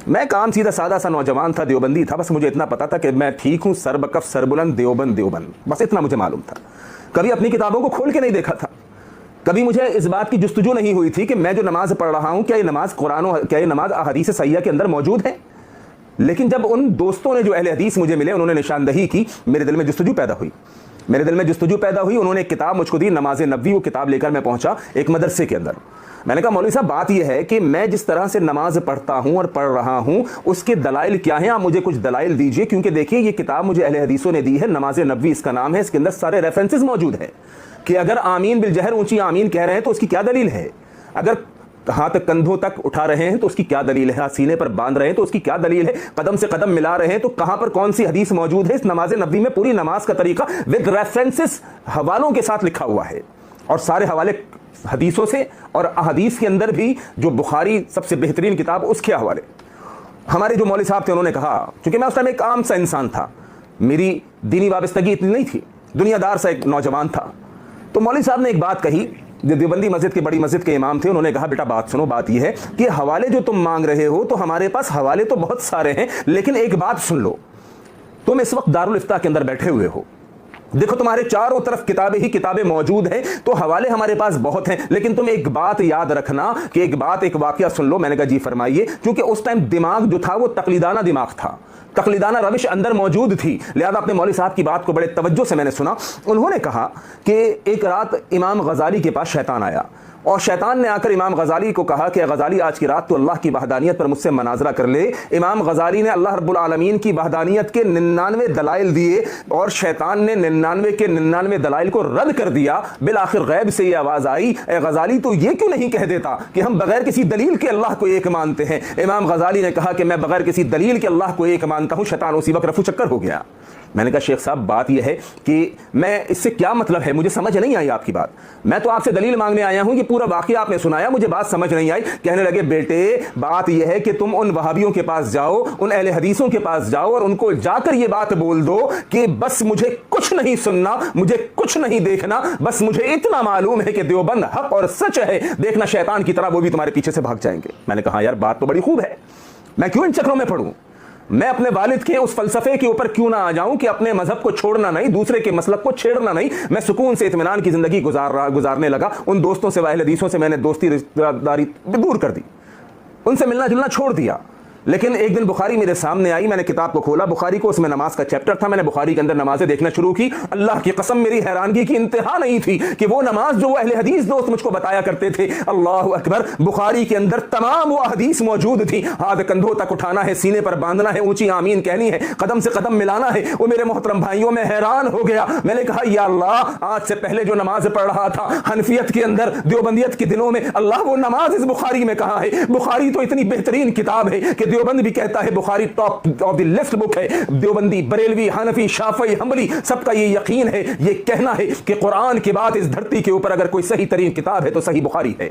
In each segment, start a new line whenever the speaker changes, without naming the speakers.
میں کام سیدھا سادہ سا نوجوان تھا، دیوبندی تھا، بس مجھے اتنا پتا تھا کہ میں ٹھیک ہوں، سر بکف سر بلند دیوبند دیوبند، بس اتنا مجھے معلوم تھا. کبھی اپنی کتابوں کو کھول کے نہیں دیکھا تھا، کبھی مجھے اس بات کی جستجو نہیں ہوئی تھی کہ میں جو نماز پڑھ رہا ہوں کیا یہ نماز کیا یہ نماز احادیث صحیحہ کے اندر موجود ہے. لیکن جب ان دوستوں نے جو اہل حدیث مجھے ملے انہوں نے نشاندہی کی، میرے دل میں جستجو پیدا ہوئی. انہوں نے ایک کتاب مجھ کو دی، نماز نبوی، وہ کتاب لے کر میں پہنچا ایک مدرسے کے اندر. میں نے کہا مولوی صاحب بات یہ ہے کہ میں جس طرح سے نماز پڑھتا ہوں اور پڑھ رہا ہوں اس کے دلائل کیا ہیں، آپ مجھے کچھ دلائل دیجئے، کیونکہ دیکھیے یہ کتاب مجھے اہل حدیثوں نے دی ہے، نماز نبوی اس کا نام ہے، اس کے اندر سارے ریفرنسز موجود ہیں کہ اگر آمین بالجہر اونچی آمین کہہ رہے ہیں تو اس کی کیا دلیل ہے، اگر ہاتھ کندھوں تک اٹھا رہے ہیں تو اس کی کیا دلیل ہے، سینے پر باندھ رہے ہیں تو اس کی کیا دلیل ہے، قدم سے قدم ملا رہے ہیں تو کہاں پر کون سی حدیث موجود ہے. اس نماز نبوی میں پوری نماز کا طریقہ ود ریفرنسز حوالوں کے ساتھ لکھا ہوا ہے، اور سارے حوالے حدیثوں سے، اور احادیث کے اندر بھی جو بخاری سب سے بہترین کتاب اس کے حوالے. ہمارے جو مولوی صاحب تھے انہوں نے کہا، چونکہ میں اس ٹائم ایک عام سا انسان تھا، میری دینی وابستگی اتنی نہیں تھی، دنیا دار سا ایک نوجوان تھا، تو مولوی صاحب نے ایک بات کہی، جو دیوبندی مسجد کے بڑی مسجد کے امام تھے. انہوں نے کہا بیٹا بات سنو، بات یہ ہے کہ حوالے جو تم مانگ رہے ہو تو ہمارے پاس حوالے تو بہت سارے ہیں، لیکن ایک بات سن لو، تم اس وقت دارالافتاء کے اندر بیٹھے ہوئے ہو، دیکھو تمہارے چاروں طرف کتابیں ہی کتابیں موجود ہیں، تو حوالے ہمارے پاس بہت ہیں، لیکن تم ایک بات یاد رکھنا کہ ایک واقعہ سن لو. میں نے کہا جی فرمائیے. کیونکہ اس ٹائم دماغ جو تھا وہ تقلیدانہ دماغ تھا، تقلیدانہ روش اندر موجود تھی، لہذا اپنے مولوی صاحب کی بات کو بڑے توجہ سے میں نے سنا. انہوں نے کہا کہ ایک رات امام غزالی کے پاس شیطان آیا، اور شیطان نے آ کر امام غزالی کو کہا کہ غزالی آج کی رات تو اللہ کی وحدانیت پر مجھ سے مناظرہ کر لے. امام غزالی نے اللہ رب العالمین کی وحدانیت کے 99 دلائل دیے، اور شیطان نے 99 کے 99 دلائل کو رد کر دیا. بالآخر غیب سے یہ آواز آئی، اے غزالی تو یہ کیوں نہیں کہہ دیتا کہ ہم بغیر کسی دلیل کے اللہ کو ایک مانتے ہیں. امام غزالی نے کہا کہ میں بغیر کسی دلیل کے اللہ کو ایک مانتا ہوں. شیطان اسی وقت رفو چکر ہو گیا. میں نے کہا شیخ صاحب بات یہ ہے کہ میں اس سے کیا مطلب ہے، مجھے سمجھ نہیں آئی آپ کی بات، میں تو آپ سے دلیل مانگنے آیا ہوں، یہ پورا واقعہ آپ نے سنایا، مجھے بات سمجھ نہیں آئی. کہنے لگے بیٹے بات یہ ہے کہ تم ان وہابیوں کے پاس جاؤ، ان اہل حدیثوں کے پاس جاؤ، اور ان کو جا کر یہ بات بول دو کہ بس مجھے کچھ نہیں سننا، مجھے کچھ نہیں دیکھنا، بس مجھے اتنا معلوم ہے کہ دیوبند حق اور سچ ہے. دیکھنا شیطان کی طرح وہ بھی تمہارے پیچھے سے بھاگ جائیں گے. میں نے کہا یار بات تو بڑی خوب ہے، میں کیوں ان چکروں میں پڑوں، میں اپنے والد کے اس فلسفے کے اوپر کیوں نہ آ جاؤں کہ اپنے مذہب کو چھوڑنا نہیں، دوسرے کے مسلک کو چھیڑنا نہیں. میں سکون سے اطمینان کی زندگی گزارنے لگا. ان دوستوں سے اہل حدیثوں سے میں نے دوستی رشتہ داری دور کر دی، ان سے ملنا جلنا چھوڑ دیا. لیکن ایک دن بخاری میرے سامنے آئی، میں نے کتاب کو کھولا بخاری کو، اس میں نماز کا چیپٹر تھا. میں نے بخاری کے اندر نمازیں دیکھنا شروع کی. اللہ کی قسم میری حیرانگی کی انتہا نہیں تھی کہ وہ نماز جو وہ اہل حدیث دوست مجھ کو بتایا کرتے تھے، اللہ اکبر، بخاری کے اندر تمام وہ حدیث موجود تھی. ہاتھ کندھوں تک اٹھانا ہے، سینے پر باندھنا ہے، اونچی آمین کہنی ہے، قدم سے قدم ملانا ہے. وہ میرے محترم بھائیوں میں حیران ہو گیا. میں نے کہا یا اللہ، آج سے پہلے جو نماز پڑھ رہا تھا حنفیت کے اندر، دیوبندیت کے دنوں میں، اللہ وہ نماز اس بخاری میں کہاں ہے؟ بخاری تو اتنی بہترین کتاب ہے کہ دیوبند بھی کہتا ہے بخاری ٹاپ آف دی لیفٹ بک ہے. دیوبندی، بریلوی، حنفی، شافعی، حنبلی سب کا یہ یقین ہے، یہ کہنا ہے کہ قرآن کے بعد اس دھرتی کے اوپر اگر کوئی صحیح ترین کتاب ہے تو صحیح بخاری ہے.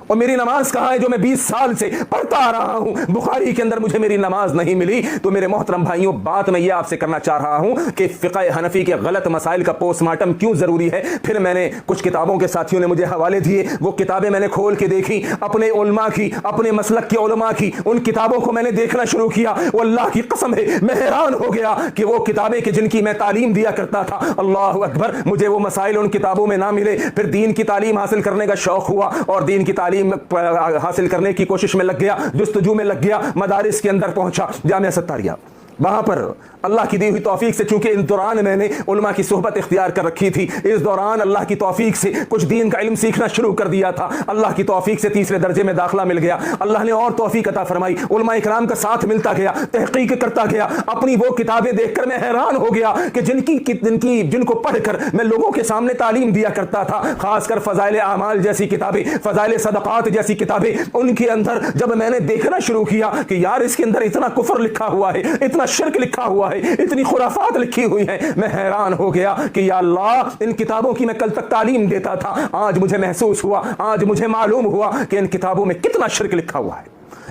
اور میری نماز کہاں ہے جو میں 20 سال سے پڑھتا آ رہا ہوں؟ بخاری کے اندر مجھے میری نماز نہیں ملی. تو میرے محترم بھائیوں، بات میں یہ آپ سے کرنا چاہ رہا ہوں کہ فقہ حنفی کے غلط مسائل کا پوسٹ مارٹم کیوں ضروری ہے. پھر میں نے کچھ کتابوں کے ساتھیوں نے مجھے حوالے دیے، وہ کتابیں میں نے کھول کے دیکھی، اپنے علماء کی، اپنے مسلک کے علماء کی ان کتابوں کو میں نے دیکھنا شروع کیا. وہ اللہ کی قسم ہے میں حیران ہو گیا کہ وہ کتابیں کہ جن کی میں تعلیم دیا کرتا تھا، اللہ اکبر، مجھے وہ مسائل ان کتابوں میں نہ ملے. پھر دین کی تعلیم حاصل کرنے کا شوق ہوا اور دین کی تعلیم حاصل کرنے کی کوشش میں لگ گیا، جستجو میں لگ گیا. مدارس کے اندر پہنچا، جامعہ ستاریہ، وہاں پر اللہ کی دی ہوئی توفیق سے، چونکہ اس دوران میں نے علماء کی صحبت اختیار کر رکھی تھی، اس دوران اللہ کی توفیق سے کچھ دین کا علم سیکھنا شروع کر دیا تھا. اللہ کی توفیق سے تیسرے درجے میں داخلہ مل گیا. اللہ نے اور توفیق عطا فرمائی، علماء اکرام کا ساتھ ملتا گیا، تحقیق کرتا گیا. اپنی وہ کتابیں دیکھ کر میں حیران ہو گیا کہ جن کو پڑھ کر میں لوگوں کے سامنے تعلیم دیا کرتا تھا، خاص کر فضائل اعمال جیسی کتابیں، فضائل صدقات جیسی کتابیں، ان کے اندر جب میں نے دیکھنا شروع کیا کہ یار اس کے اندر اتنا کفر لکھا ہوا ہے، اتنا شرک لکھا ہوا ہے، اتنی خرافات لکھی ہوئی ہیں، میں حیران ہو گیا کہ یا اللہ، ان کتابوں کی میں کل تک تعلیم دیتا تھا، آج مجھے محسوس ہوا، آج مجھے معلوم ہوا کہ ان کتابوں میں کتنا شرک لکھا ہوا ہے.